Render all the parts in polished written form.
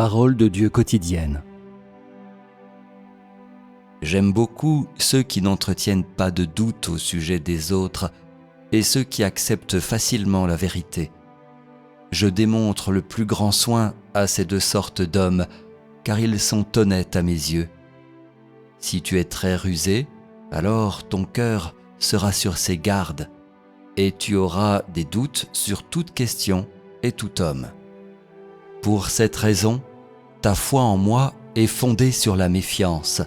Parole de Dieu quotidienne. J'aime beaucoup ceux qui n'entretiennent pas de doute au sujet des autres et ceux qui acceptent facilement la vérité. Je démontre le plus grand soin à ces deux sortes d'hommes, car ils sont honnêtes à mes yeux. Si tu es très rusé, alors ton cœur sera sur ses gardes, et tu auras des doutes sur toute question et tout homme. Pour cette raison, ta foi en moi est fondée sur la méfiance.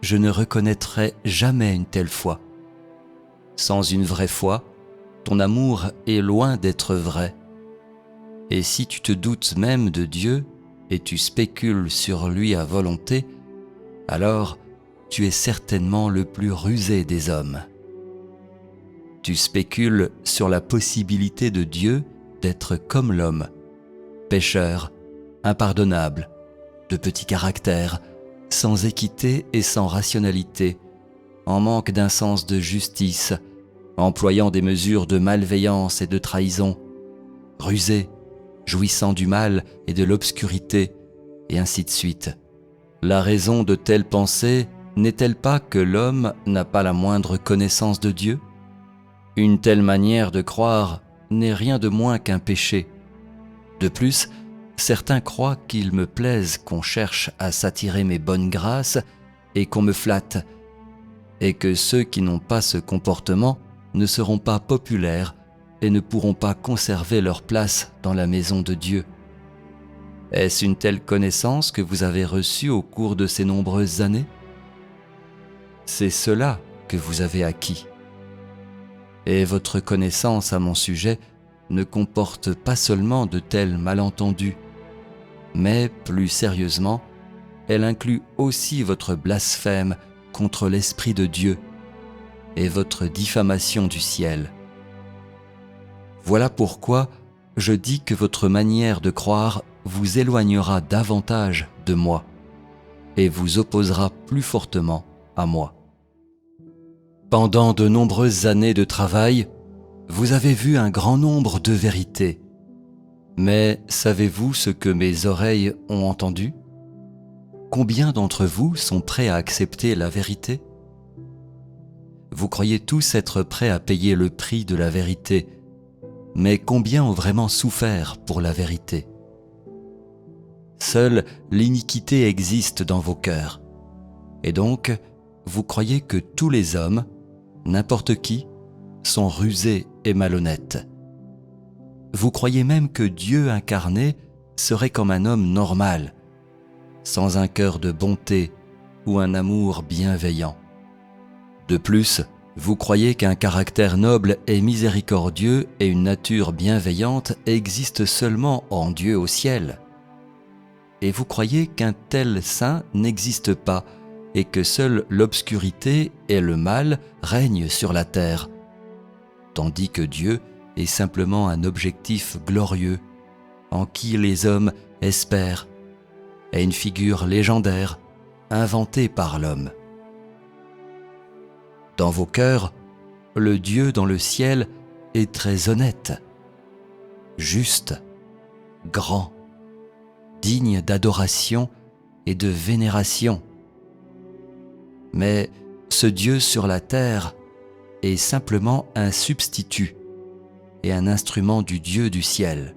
Je ne reconnaîtrai jamais une telle foi. Sans une vraie foi, ton amour est loin d'être vrai. Et si tu te doutes même de Dieu et tu spécules sur lui à volonté, alors tu es certainement le plus rusé des hommes. Tu spécules sur la possibilité de Dieu d'être comme l'homme, pécheur, impardonnable, de petit caractère, sans équité et sans rationalité, en manque d'un sens de justice, employant des mesures de malveillance et de trahison, rusé, jouissant du mal et de l'obscurité, et ainsi de suite. La raison de telles pensées n'est-elle pas que l'homme n'a pas la moindre connaissance de Dieu ? Une telle manière de croire n'est rien de moins qu'un péché. De plus, certains croient qu'il me plaise qu'on cherche à s'attirer mes bonnes grâces et qu'on me flatte, et que ceux qui n'ont pas ce comportement ne seront pas populaires et ne pourront pas conserver leur place dans la maison de Dieu. Est-ce une telle connaissance que vous avez reçue au cours de ces nombreuses années ? C'est cela que vous avez acquis. Et votre connaissance à mon sujet ne comporte pas seulement de tels malentendus, mais plus sérieusement, elle inclut aussi votre blasphème contre l'Esprit de Dieu et votre diffamation du ciel. Voilà pourquoi je dis que votre manière de croire vous éloignera davantage de moi et vous opposera plus fortement à moi. Pendant de nombreuses années de travail, vous avez vu un grand nombre de vérités. Mais savez-vous ce que mes oreilles ont entendu ? Combien d'entre vous sont prêts à accepter la vérité ? Vous croyez tous être prêts à payer le prix de la vérité, mais combien ont vraiment souffert pour la vérité ? Seule l'iniquité existe dans vos cœurs. Et donc, vous croyez que tous les hommes, n'importe qui, sont rusés et malhonnêtes. Vous croyez même que Dieu incarné serait comme un homme normal, sans un cœur de bonté ou un amour bienveillant. De plus, vous croyez qu'un caractère noble et miséricordieux et une nature bienveillante existent seulement en Dieu au ciel. Et vous croyez qu'un tel saint n'existe pas et que seule l'obscurité et le mal règnent sur la terre, tandis que Dieu est simplement un objectif glorieux en qui les hommes espèrent, est une figure légendaire inventée par l'homme. Dans vos cœurs, le Dieu dans le ciel est très honnête, juste, grand, digne d'adoration et de vénération. Mais ce Dieu sur la terre est simplement un substitut et un instrument du Dieu du ciel.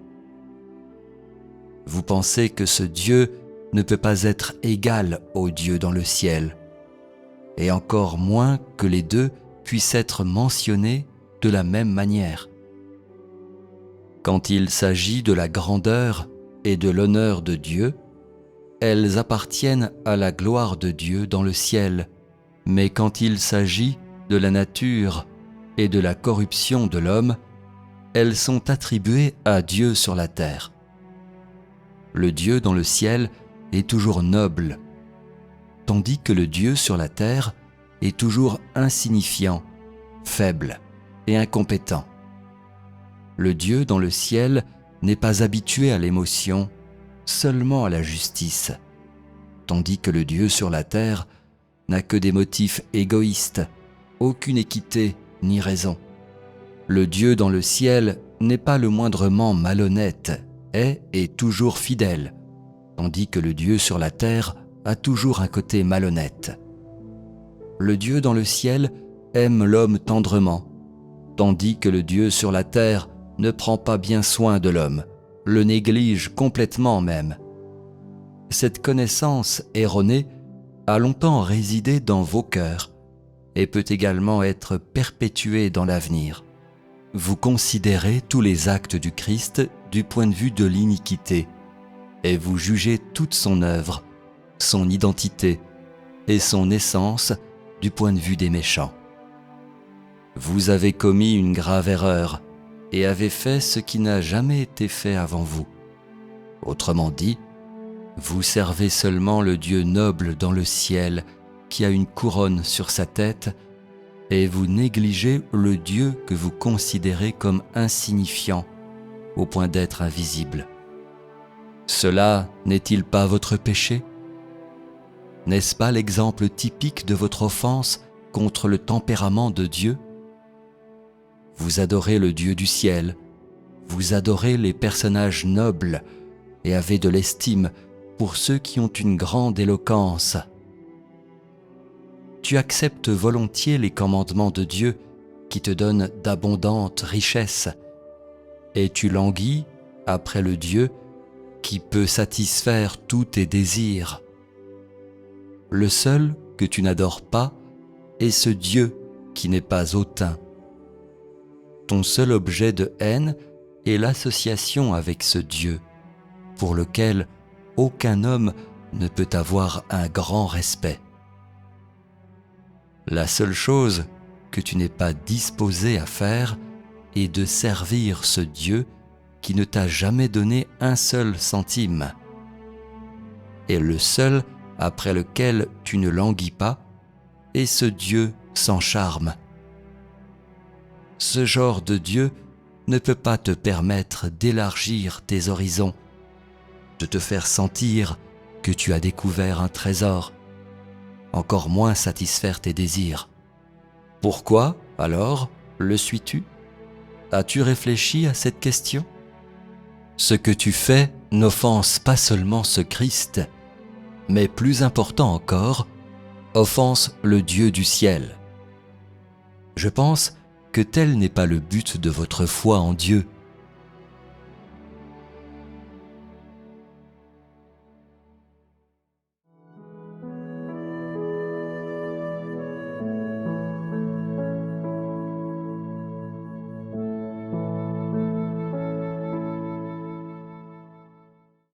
Vous pensez que ce Dieu ne peut pas être égal au Dieu dans le ciel, et encore moins que les deux puissent être mentionnés de la même manière. Quand il s'agit de la grandeur et de l'honneur de Dieu, elles appartiennent à la gloire de Dieu dans le ciel, mais quand il s'agit de la nature et de la corruption de l'homme, elles sont attribuées à Dieu sur la terre. Le Dieu dans le ciel est toujours noble, tandis que le Dieu sur la terre est toujours insignifiant, faible et incompétent. Le Dieu dans le ciel n'est pas habitué à l'émotion, seulement à la justice, tandis que le Dieu sur la terre n'a que des motifs égoïstes, aucune équité ni raison. Le Dieu dans le ciel n'est pas le moindrement malhonnête, est et toujours fidèle, tandis que le Dieu sur la terre a toujours un côté malhonnête. Le Dieu dans le ciel aime l'homme tendrement, tandis que le Dieu sur la terre ne prend pas bien soin de l'homme, le néglige complètement même. Cette connaissance erronée a longtemps résidé dans vos cœurs et peut également être perpétuée dans l'avenir. Vous considérez tous les actes du Christ du point de vue de l'iniquité et vous jugez toute son œuvre, son identité et son essence du point de vue des méchants. Vous avez commis une grave erreur et avez fait ce qui n'a jamais été fait avant vous. Autrement dit, vous servez seulement le Dieu noble dans le ciel qui a une couronne sur sa tête et vous négligez le Dieu que vous considérez comme insignifiant au point d'être invisible. Cela n'est-il pas votre péché ? N'est-ce pas l'exemple typique de votre offense contre le tempérament de Dieu ? Vous adorez le Dieu du ciel, vous adorez les personnages nobles et avez de l'estime pour ceux qui ont une grande éloquence. Tu acceptes volontiers les commandements de Dieu qui te donnent d'abondantes richesses et tu languis après le Dieu qui peut satisfaire tous tes désirs. Le seul que tu n'adores pas est ce Dieu qui n'est pas hautain. Ton seul objet de haine est l'association avec ce Dieu, pour lequel aucun homme ne peut avoir un grand respect. La seule chose que tu n'es pas disposé à faire est de servir ce Dieu qui ne t'a jamais donné un seul centime. Et le seul après lequel tu ne languis pas est ce Dieu sans charme. Ce genre de Dieu ne peut pas te permettre d'élargir tes horizons, de te faire sentir que tu as découvert un trésor, encore moins satisfaire tes désirs. Pourquoi, alors, le suis-tu ? As-tu réfléchi à cette question ? Ce que tu fais n'offense pas seulement ce Christ, mais plus important encore, offense le Dieu du ciel. Je pense que tel n'est pas le but de votre foi en Dieu,